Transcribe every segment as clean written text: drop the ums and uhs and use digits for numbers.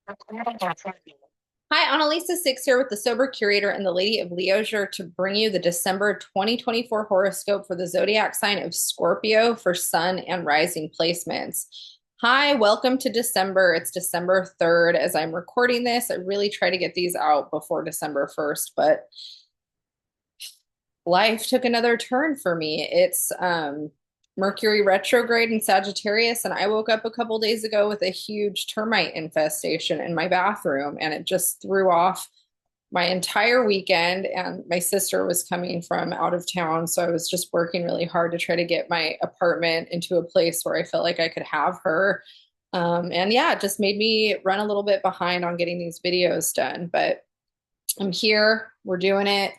Hi, Analisa Six here with the Sober Curator and the Lady of Leisure to bring you the December 2024 horoscope for the zodiac sign of Scorpio for sun and rising placements. Hi, welcome to December. It's December 3rd as I'm recording this. I really try to get these out before December 1st, but life took another turn for me. It's Mercury retrograde in Sagittarius, and I woke up a couple days ago with a huge termite infestation in my bathroom, and it just threw off my entire weekend. And my sister was coming from out of town, so I was just working really hard to try to get my apartment into a place where I felt like I could have her. And yeah, it just made me run a little bit behind on getting these videos done, but I'm here. We're doing it.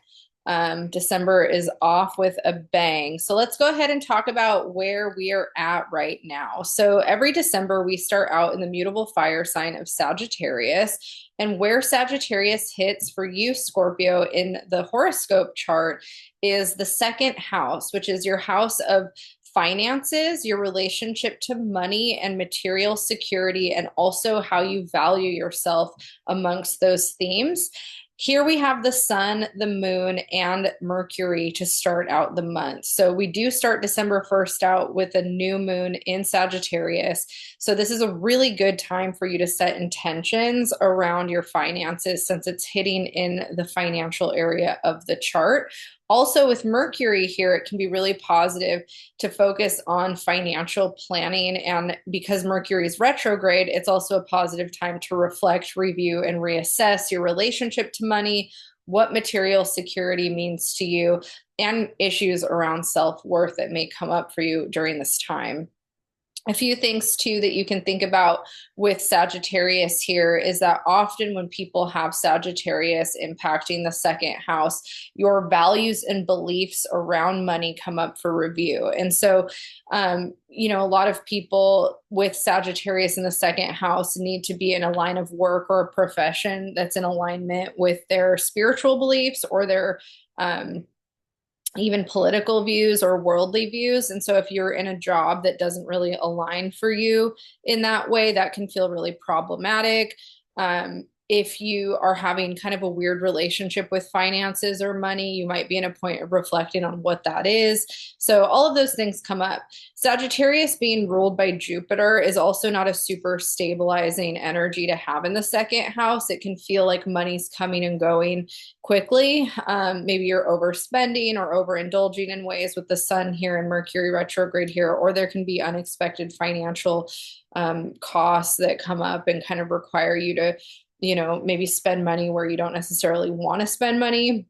December is off with a bang. So let's go ahead and talk about where we are at right now. So every December, we start out in the mutable fire sign of Sagittarius. And where Sagittarius hits for you, Scorpio, in the horoscope chart is the second house, which is your house of finances, your relationship to money and material security, and also how you value yourself amongst those themes. Here we have the sun, the moon, and Mercury to start out the month. So we do start December 1st out with a new moon in Sagittarius. So this is a really good time for you to set intentions around your finances since it's hitting in the financial area of the chart. Also, with Mercury here, it can be really positive to focus on financial planning. And because Mercury is retrograde, it's also a positive time to reflect, review, and reassess your relationship to money, what material security means to you, and issues around self-worth that may come up for you during this time. A few things too that you can think about with Sagittarius here is that often when people have Sagittarius impacting the second house, your values and beliefs around money come up for review. And so, a lot of people with Sagittarius in the second house need to be in a line of work or a profession that's in alignment with their spiritual beliefs or their, even political views or worldly views. And so if you're in a job that doesn't really align for you in that way, that can feel really problematic. If you are having kind of a weird relationship with finances or money, you might be in a point of reflecting on what that is. So all of those things come up. Sagittarius being ruled by Jupiter is also not a super stabilizing energy to have in the second house. It can feel like money's coming and going quickly. Maybe you're overspending or overindulging in ways with the sun here and Mercury retrograde here, or there can be unexpected financial costs that come up and kind of require you to maybe spend money where you don't necessarily want to spend money.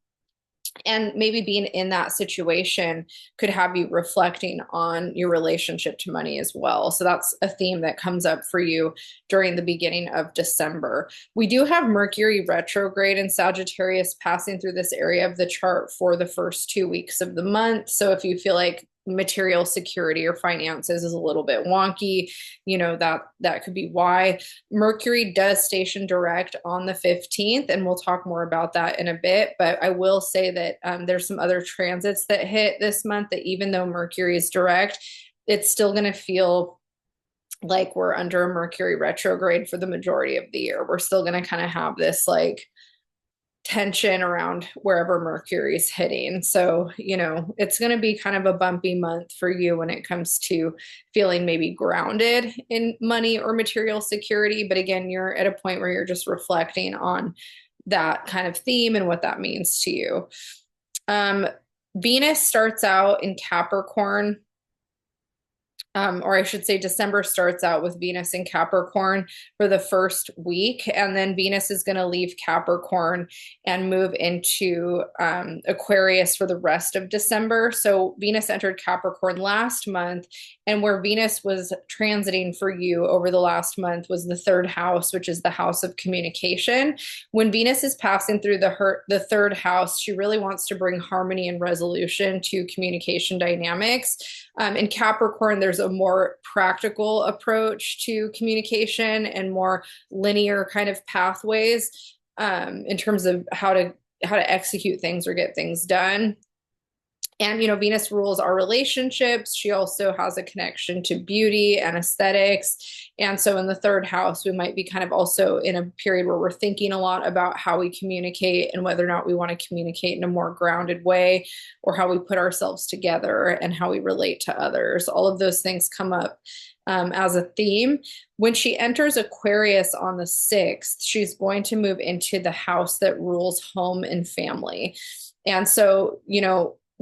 And maybe being in that situation could have you reflecting on your relationship to money as well. So that's a theme that comes up for you during the beginning of December. We do have Mercury retrograde and Sagittarius passing through this area of the chart for the first 2 weeks of the month. So if you feel like material security or finances is a little bit wonky, that could be why. Mercury does station direct on the 15th, and we'll talk more about that in a bit. But I will say that there's some other transits that hit this month that even though Mercury is direct, it's still going to feel like we're under a Mercury retrograde for the majority of the year. We're still going to kind of have this like tension around wherever Mercury is hitting. So, it's going to be kind of a bumpy month for you when it comes to feeling maybe grounded in money or material security. But again, you're at a point where you're just reflecting on that kind of theme and what that means to you. Venus starts out in Capricorn. Or I should say December starts out with Venus in Capricorn for the first week, and then Venus is going to leave Capricorn and move into Aquarius for the rest of December. So Venus entered Capricorn last month, and where Venus was transiting for you over the last month was the third house, which is the house of communication. When Venus is passing through the third house, she really wants to bring harmony and resolution to communication dynamics. In Capricorn, there's a more practical approach to communication and more linear kind of pathways in terms of how to execute things or get things done. And, Venus rules our relationships. She also has a connection to beauty and aesthetics. And so in the third house, we might be kind of also in a period where we're thinking a lot about how we communicate and whether or not we want to communicate in a more grounded way, or how we put ourselves together and how we relate to others. All of those things come up as a theme. When she enters Aquarius on the 6th, she's going to move into the house that rules home and family. And so,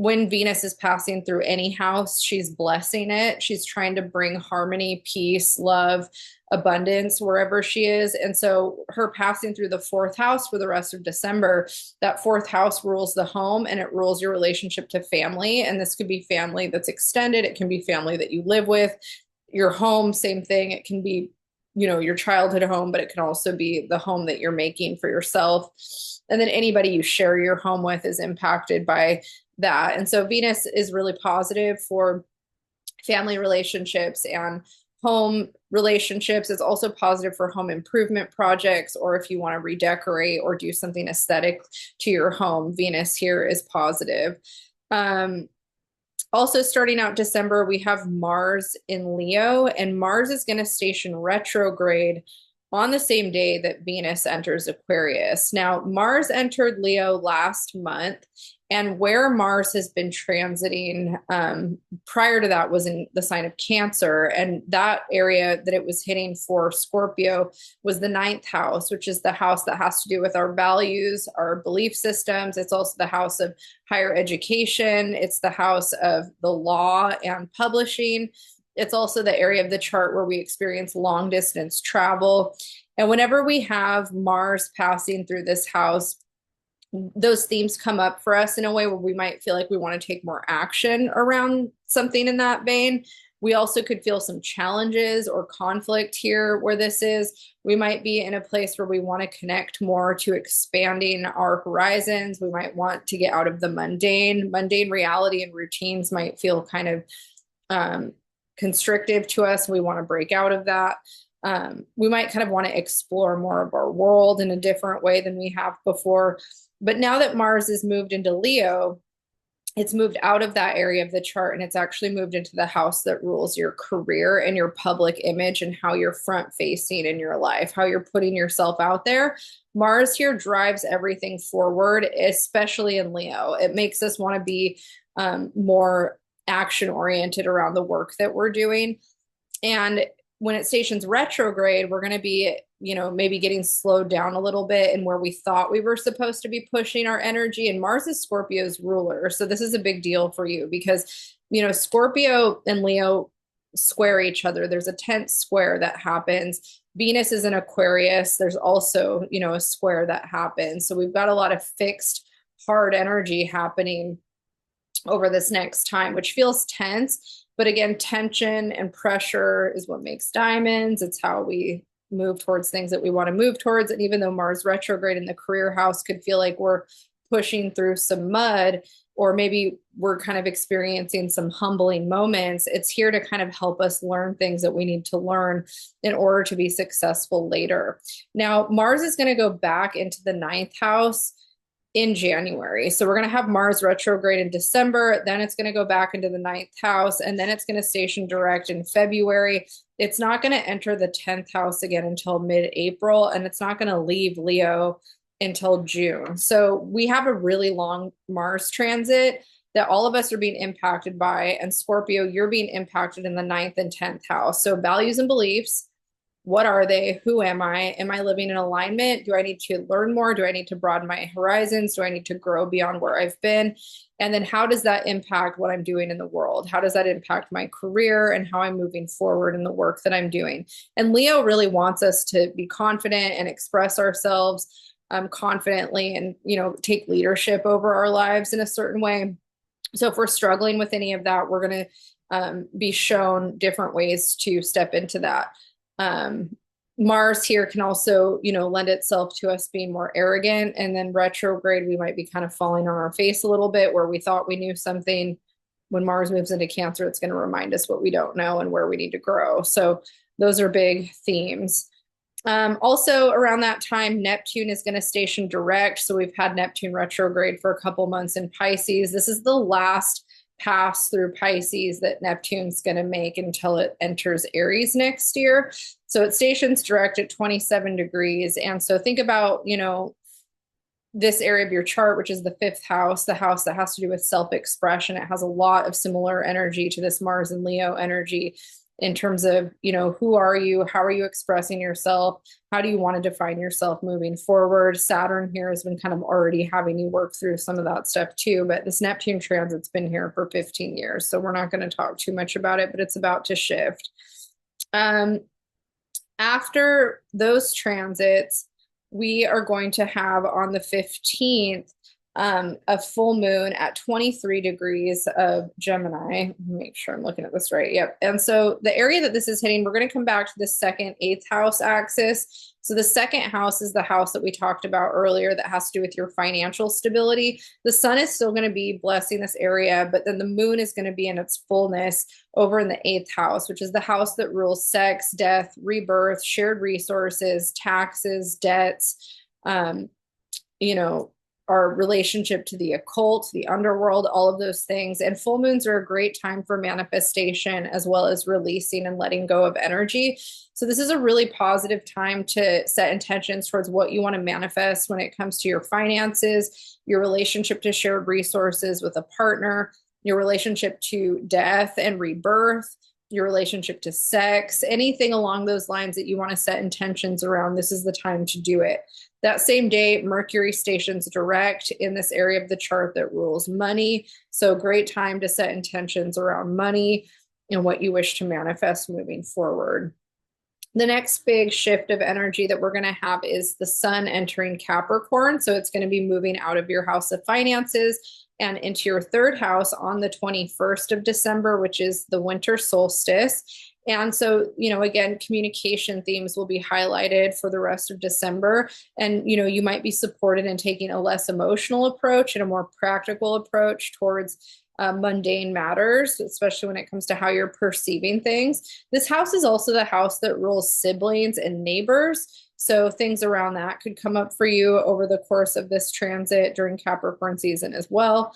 when Venus is passing through any house, she's blessing it. She's trying to bring harmony, peace, love, abundance wherever she is. And so her passing through the 4th house for the rest of December, that 4th house rules the home and it rules your relationship to family. And this could be family that's extended. It can be family that you live with. Your home, same thing. It can be, your childhood home, but it can also be the home that you're making for yourself. And then anybody you share your home with is impacted by that. And so Venus is really positive for family relationships and home relationships. It's also positive for home improvement projects, or if you want to redecorate or do something aesthetic to your home, Venus here is positive. Also, starting out December, we have Mars in Leo, and Mars is going to station retrograde on the same day that Venus enters Aquarius. Now, Mars entered Leo last month, and where Mars has been transiting prior to that was in the sign of Cancer. And that area that it was hitting for Scorpio was the 9th house, which is the house that has to do with our values, our belief systems. It's also the house of higher education. It's the house of the law and publishing. It's also the area of the chart where we experience long distance travel. And whenever we have Mars passing through this house, those themes come up for us in a way where we might feel like we want to take more action around something in that vein. We also could feel some challenges or conflict here where this is. We might be in a place where we want to connect more to expanding our horizons. We might want to get out of the mundane. Mundane reality and routines might feel kind of constrictive to us. We want to break out of that. We might kind of want to explore more of our world in a different way than we have before. But now that Mars is moved into Leo, it's moved out of that area of the chart and it's actually moved into the house that rules your career and your public image and how you're front facing in your life, how you're putting yourself out there. Mars here drives everything forward, especially in Leo. It makes us want to be more action oriented around the work that we're doing. And when it stations retrograde, we're going to be, maybe getting slowed down a little bit in where we thought we were supposed to be pushing our energy. And Mars is Scorpio's ruler. So this is a big deal for you because, Scorpio and Leo square each other. There's a tense square that happens. Venus is in Aquarius. There's also, a square that happens. So we've got a lot of fixed, hard energy happening over this next time, which feels tense. But again, tension and pressure is what makes diamonds. It's how we move towards things that we want to move towards. And even though Mars retrograde in the career house could feel like we're pushing through some mud, or maybe we're kind of experiencing some humbling moments, it's here to kind of help us learn things that we need to learn in order to be successful later. Now, Mars is going to go back into the 9th house in January. So we're going to have Mars retrograde in December, then it's going to go back into the 9th house, and then it's going to station direct in February. It's not going to enter the 10th house again until mid-April, and it's not going to leave Leo until June. So we have a really long Mars transit that all of us are being impacted by. And Scorpio, you're being impacted in the 9th and 10th house. So values and beliefs. What are they? Who am I? Am I living in alignment? Do I need to learn more? Do I need to broaden my horizons? Do I need to grow beyond where I've been? And then how does that impact what I'm doing in the world? How does that impact my career and how I'm moving forward in the work that I'm doing? And Leo really wants us to be confident and express ourselves confidently and, take leadership over our lives in a certain way. So if we're struggling with any of that, we're going to be shown different ways to step into that. Mars here can also, lend itself to us being more arrogant, and then retrograde, we might be kind of falling on our face a little bit where we thought we knew something. When Mars moves into Cancer, it's going to remind us what we don't know and where we need to grow. So those are big themes. Also around that time, Neptune is going to station direct. So we've had Neptune retrograde for a couple months in Pisces. This is the last pass through Pisces that Neptune's going to make until it enters Aries next year. So it stations direct at 27 degrees. And so think about, this area of your chart, which is the fifth house, the house that has to do with self-expression. It has a lot of similar energy to this Mars and Leo energy in terms of, who are you? How are you expressing yourself? How do you want to define yourself moving forward? Saturn here has been kind of already having you work through some of that stuff too, but this Neptune transit's been here for 15 years. So we're not going to talk too much about it, but it's about to shift. After those transits, we are going to have on the 15th a full moon at 23 degrees of Gemini. Make sure I'm looking at this right. Yep. And so the area that this is hitting, we're going to come back to the second eighth house axis. So the second house is the house that we talked about earlier that has to do with your financial stability. The sun is still going to be blessing this area, but then the moon is going to be in its fullness over in the eighth house, which is the house that rules sex, death, rebirth, shared resources, taxes, debts, our relationship to the occult, the underworld, all of those things. And full moons are a great time for manifestation as well as releasing and letting go of energy. So this is a really positive time to set intentions towards what you want to manifest when it comes to your finances, your relationship to shared resources with a partner, your relationship to death and rebirth, your relationship to sex, anything along those lines that you want to set intentions around. This is the time to do it. That same day, Mercury stations direct in this area of the chart that rules money. So great time to set intentions around money and what you wish to manifest moving forward. The next big shift of energy that we're going to have is the sun entering Capricorn. So it's going to be moving out of your house of finances and into your third house on the 21st of December, which is the winter solstice. And so, again, communication themes will be highlighted for the rest of December. And, you might be supported in taking a less emotional approach and a more practical approach towards mundane matters, especially when it comes to how you're perceiving things. This house is also the house that rules siblings and neighbors. So things around that could come up for you over the course of this transit during Capricorn season as well.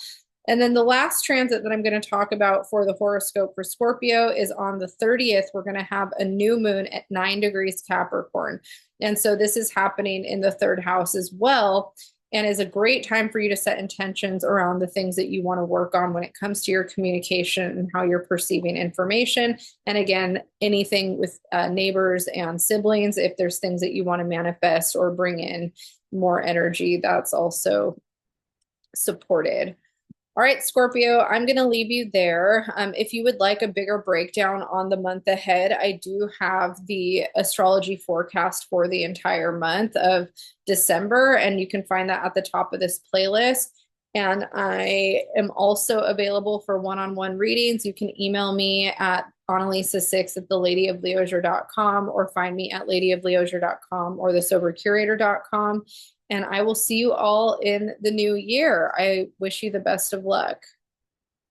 And then the last transit that I'm going to talk about for the horoscope for Scorpio is on the 30th. We're going to have a new moon at 9 degrees Capricorn. And so this is happening in the third house as well, and is a great time for you to set intentions around the things that you want to work on when it comes to your communication and how you're perceiving information. And again, anything with neighbors and siblings, if there's things that you want to manifest or bring in more energy, that's also supported. All right, Scorpio, I'm going to leave you there. If you would like a bigger breakdown on the month ahead, I do have the astrology forecast for the entire month of December, and you can find that at the top of this playlist. And I am also available for one-on-one readings. You can email me at analisa6@theladyofleisure.com or find me at ladyofleisure.com or thesobercurator.com. And I will see you all in the new year. I wish you the best of luck.